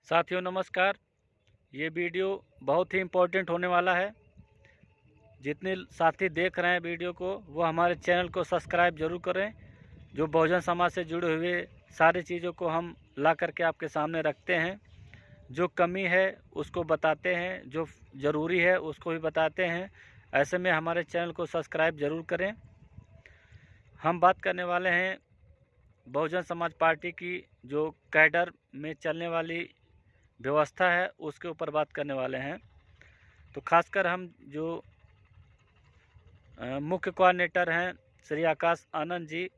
साथियों नमस्कार। ये वीडियो बहुत ही इम्पोर्टेंट होने वाला है। जितने साथी देख रहे हैं वीडियो को वो हमारे चैनल को सब्सक्राइब जरूर करें। जो बहुजन समाज से जुड़े हुए सारी चीज़ों को हम ला करके आपके सामने रखते हैं। जो कमी है उसको बताते हैं, जो ज़रूरी है उसको भी बताते हैं। ऐसे में हमारे चैनल को सब्सक्राइब जरूर करें। हम बात करने वाले हैं बहुजन समाज पार्टी की जो कैडर में चलने वाली व्यवस्था है उसके ऊपर बात करने वाले हैं। तो खासकर हम जो मुख्य कोऑर्डिनेटर हैं श्री आकाश आनंद जी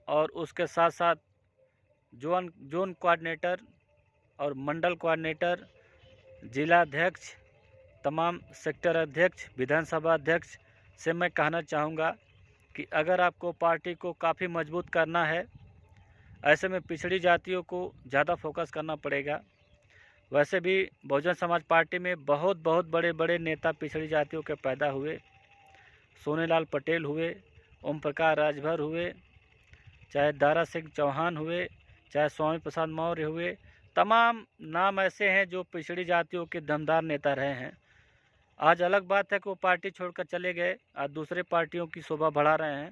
और उसके साथ साथ जोन कोऑर्डिनेटर और मंडल कोऑर्डिनेटर, जिला अध्यक्ष, तमाम सेक्टर अध्यक्ष, विधानसभा अध्यक्ष से मैं कहना चाहूँगा कि अगर आपको पार्टी को काफ़ी मजबूत करना है, ऐसे में पिछड़ी जातियों को ज़्यादा फोकस करना पड़ेगा। वैसे भी बहुजन समाज पार्टी में बहुत बड़े बड़े नेता पिछड़ी जातियों के पैदा हुए। सोनेलाल पटेल हुए, ओम प्रकाश राजभर हुए, चाहे दारा सिंह चौहान हुए, चाहे स्वामी प्रसाद मौर्य हुए। तमाम नाम ऐसे हैं जो पिछड़ी जातियों के दमदार नेता रहे हैं। आज अलग बात है कि वो पार्टी छोड़कर चले गए, आज दूसरे पार्टियों की शोभा बढ़ा रहे हैं,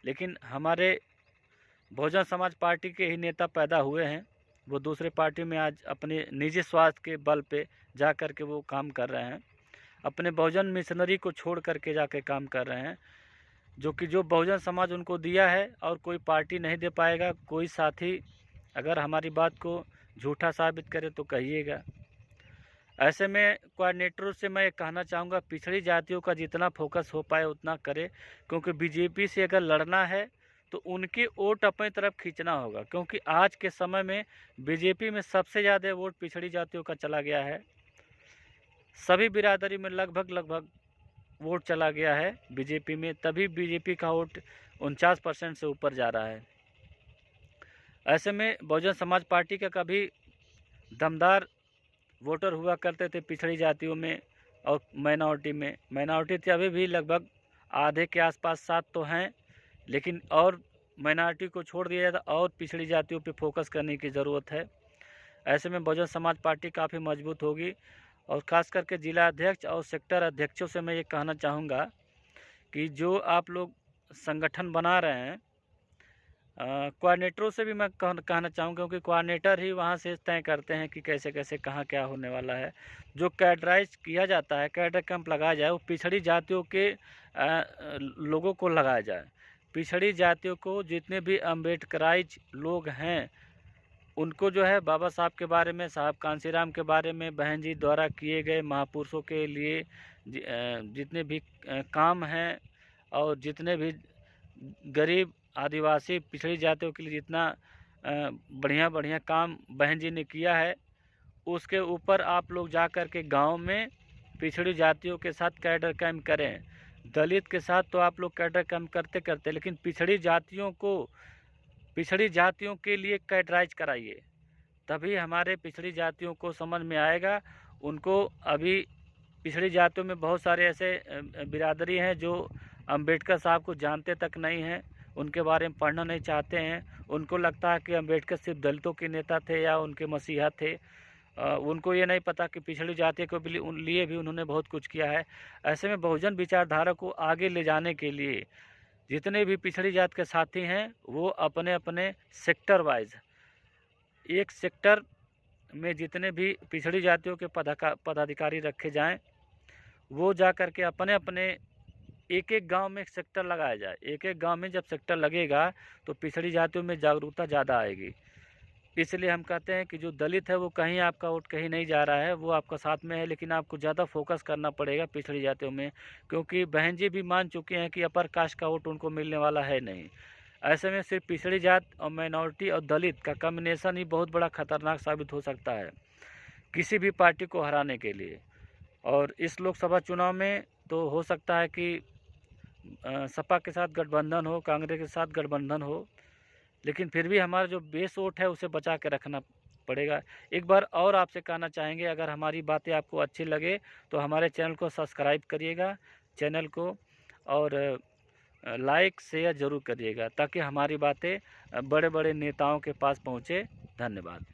लेकिन हमारे बहुजन समाज पार्टी के ही नेता पैदा हुए हैं। वो दूसरे पार्टी में आज अपने निजी स्वार्थ के बल पे जा कर के वो काम कर रहे हैं। अपने बहुजन मिशनरी को छोड़ करके जाके काम कर रहे हैं, जो बहुजन समाज उनको दिया है और कोई पार्टी नहीं दे पाएगा। कोई साथी अगर हमारी बात को झूठा साबित करे तो कहिएगा। ऐसे में कोऑर्डिनेटरों से मैं कहना चाहूँगा पिछड़ी जातियों का जितना फोकस हो पाए उतना करे, क्योंकि बीजेपी से अगर लड़ना है तो उनकी वोट अपनी तरफ खींचना होगा, क्योंकि आज के समय में बीजेपी में सबसे ज़्यादा वोट पिछड़ी जातियों का चला गया है। सभी बिरादरी में लगभग वोट चला गया है बीजेपी में, तभी बीजेपी का वोट 49% से ऊपर जा रहा है। ऐसे में बहुजन समाज पार्टी का कभी दमदार वोटर हुआ करते थे पिछड़ी जातियों में और माइनॉरिटी थे। अभी भी लगभग आधे के आसपास साथ तो हैं, लेकिन और माइनॉरिटी को छोड़ दिया जाता और पिछड़ी जातियों पे फोकस करने की ज़रूरत है। ऐसे में बहुजन समाज पार्टी काफ़ी मजबूत होगी। और ख़ास करके जिला अध्यक्ष और सेक्टर अध्यक्षों से मैं ये कहना चाहूँगा कि जो आप लोग संगठन बना रहे हैं, कोऑर्डिनेटरों से भी मैं कहना चाहूँगा, क्योंकि कोऑर्डिनेटर ही वहाँ से तय करते हैं कि कैसे कैसे कहाँ क्या होने वाला है। जो कैडराइज किया जाता है, कैडर कैंप लगाया जाए, वो पिछड़ी जातियों के लोगों को लगाया जाए। पिछड़ी जातियों को जितने भी अम्बेडकराइज लोग हैं उनको जो है बाबा साहब के बारे में, साहब कांसीराम के बारे में, बहन जी द्वारा किए गए महापुरुषों के लिए जितने भी काम हैं और जितने भी गरीब आदिवासी पिछड़ी जातियों के लिए जितना बढ़िया काम बहन जी ने किया है, उसके ऊपर आप लोग जा कर के गाँव में पिछड़ी जातियों के साथ कैडर कैंप करें। दलित के साथ तो आप लोग कैडर कैंप करते लेकिन पिछड़ी जातियों के लिए कैडराइज कराइए, तभी हमारे पिछड़ी जातियों को समझ में आएगा। उनको अभी पिछड़ी जातियों में बहुत सारे ऐसे बिरादरी हैं जो अंबेडकर साहब को जानते तक नहीं हैं, उनके बारे में पढ़ना नहीं चाहते हैं। उनको लगता है कि अंबेडकर सिर्फ दलितों के नेता थे या उनके मसीहा थे। उनको ये नहीं पता कि पिछड़ी जाति को लिए भी उन्होंने बहुत कुछ किया है। ऐसे में बहुजन विचारधारा को आगे ले जाने के लिए जितने भी पिछड़ी जात के साथी हैं वो अपने अपने सेक्टर वाइज, एक सेक्टर में जितने भी पिछड़ी जातियों के पदाधिकारी रखे जाएं, वो जा कर के अपने अपने एक गांव में एक सेक्टर लगाया जाए। एक गांव में जब सेक्टर लगेगा तो पिछड़ी जातियों में जागरूकता ज़्यादा आएगी। इसलिए हम कहते हैं कि जो दलित है वो कहीं आपका वोट कहीं नहीं जा रहा है, वो आपका साथ में है, लेकिन आपको ज़्यादा फोकस करना पड़ेगा पिछड़ी जातियों में, क्योंकि बहन जी भी मान चुके हैं कि अपर कास्ट का वोट उनको मिलने वाला है नहीं। ऐसे में सिर्फ पिछड़ी जात और माइनॉरिटी और दलित का कॉम्बिनेशन ही बहुत बड़ा खतरनाक साबित हो सकता है किसी भी पार्टी को हराने के लिए। और इस लोकसभा चुनाव में तो हो सकता है कि सपा के साथ गठबंधन हो, कांग्रेस के साथ गठबंधन हो, लेकिन फिर भी हमारा जो बेस वोट है उसे बचा के रखना पड़ेगा। एक बार और आपसे कहना चाहेंगे, अगर हमारी बातें आपको अच्छी लगे तो हमारे चैनल को सब्सक्राइब करिएगा चैनल को, और लाइक शेयर ज़रूर करिएगा ताकि हमारी बातें बड़े बड़े नेताओं के पास पहुँचे। धन्यवाद।